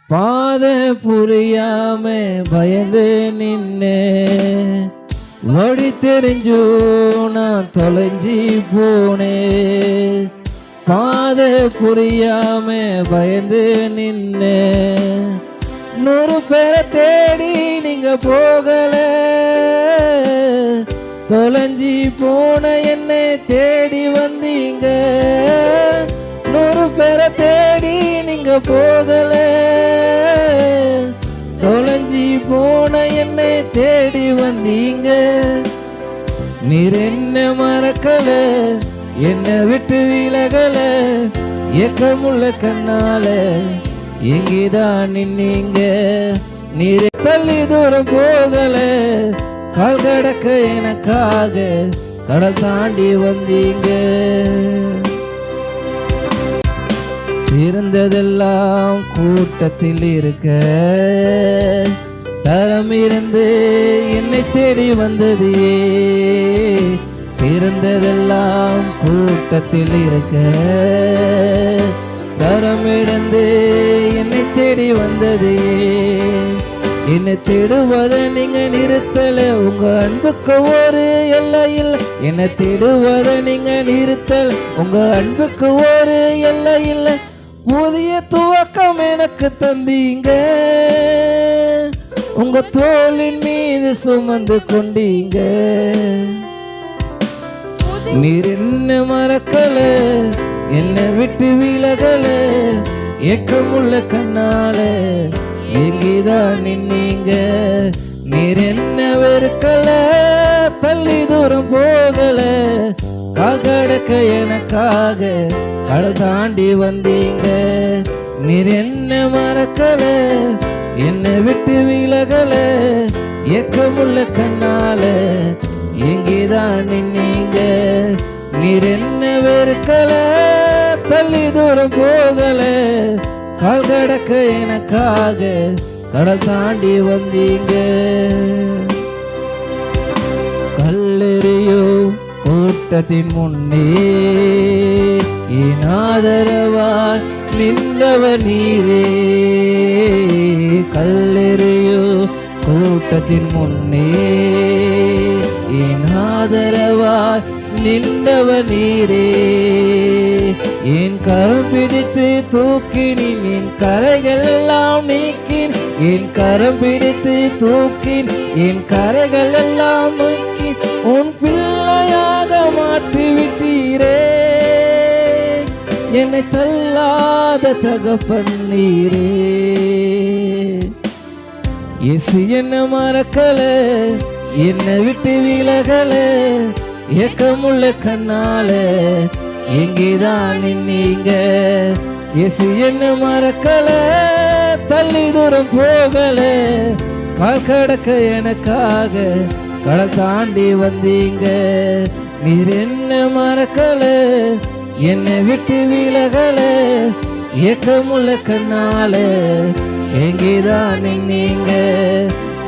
பாத புரியாம பயந்து நின்னே, வழி தெரிஞ்சு நான் தொலைஞ்சி போனே. பாத புரியாம பயந்து நின்னே, 100 பேரை தேடி நீங்க போகல, தொலைஞ்சி போன என்னை தேடி வந்தீங்க. 100 பேரை தேடி நீங்க போகல, தொலைஞ்சி போன என்னை தேடி வந்தீங்க. நீர் என்ன மறக்கல, என்னை விட்டு விலகல, ஏக்கமுள்ள கண்ணால எங்கேதான் நின்னீங்க. நீர் தள்ளி தூரம் போகல, கால் கடக்க எனக்காக கடல் தாண்டி வந்தீங்க. சிறந்ததெல்லாம் கூட்டத்தில் இருக்க, தரம் இருந்து என்னை தேடி வந்ததே. சிறந்ததெல்லாம் கூட்டத்தில் இருக்க, தரம் இருந்து என்னை தேடி வந்ததே. என்னை தேடுவதை நீங்க நிறுத்தல, உங்க அன்புக்கு ஒரு எல்லையில். என்னை தேடுவதை நீங்க நிறுத்தல், உங்க அன்புக்கு ஒரு எல்லையில். புதிய துவக்கம் எனக்கு தந்தீங்க, உங்க தோளின் மீது சுமந்து கொண்டீங்க. நீர் என்ன மறக்கல, என்னை விட்டு விலகல, ஏக்கமுள்ள கண்ணால எங்கேதான் நின்னீங்க. நீர் என்ன வெறுக்கல, தள்ளி தூரம் போகல, காக்கடக்க எனக்காக கடல் தாண்டி வந்தீங்க. நீர் என்ன மறக்கல, என்னை விட்டு விலகல, ஏக்கமுள்ள கண்ணால எங்கேதான் நின்னீங்க. நீர் என்ன வெறுக்கல, தள்ளி தூரம் போகல, கால் கடக்க எனக்காக கடல் தாண்டி வந்தீங்க. கல்லெறியோ கூட்டத்தின் முன்னே என் ஆதரவாய் நின்றவர் நீரே. கல்லெறியோ கூட்டத்தின் முன்னே என் ஆதரவாய் நின்றவர் நீரே. என் கரம் பிடித்து தூக்கினேன், என் கரைகள் எல்லாம் நீக்கின். என் கரம் பிடித்து தூக்கின், என் கரைகள் எல்லாம் நீக்கி உன் பிள்ளையாக மாற்றி விட்டீரே. என்னை தள்ளாத தகப்பன் நீரே. இயேசு என்ன மறக்கல, என்னை விட்டு விலகல, ஏக்கமுள்ள கண்ணால எங்கேதான் நின்னீங்க. இயேசு என்ன மறக்கல, தள்ளி தூரம் போகல, கால் கடக்க எனக்காக கடல் தாண்டி வந்தீங்க. நீர் என்ன மறக்கல, என்னை விட்டு விலகல, ஏக்கமுள்ள கண்ணால எங்கேதான் நின்னீங்க.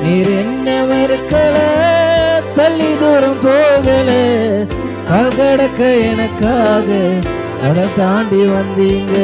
நீர் என்ன மறக்கல, தள்ளி தூரம் போகல, கால் கடக்க எனக்காக கடல் தாண்டி வந்தீங்க.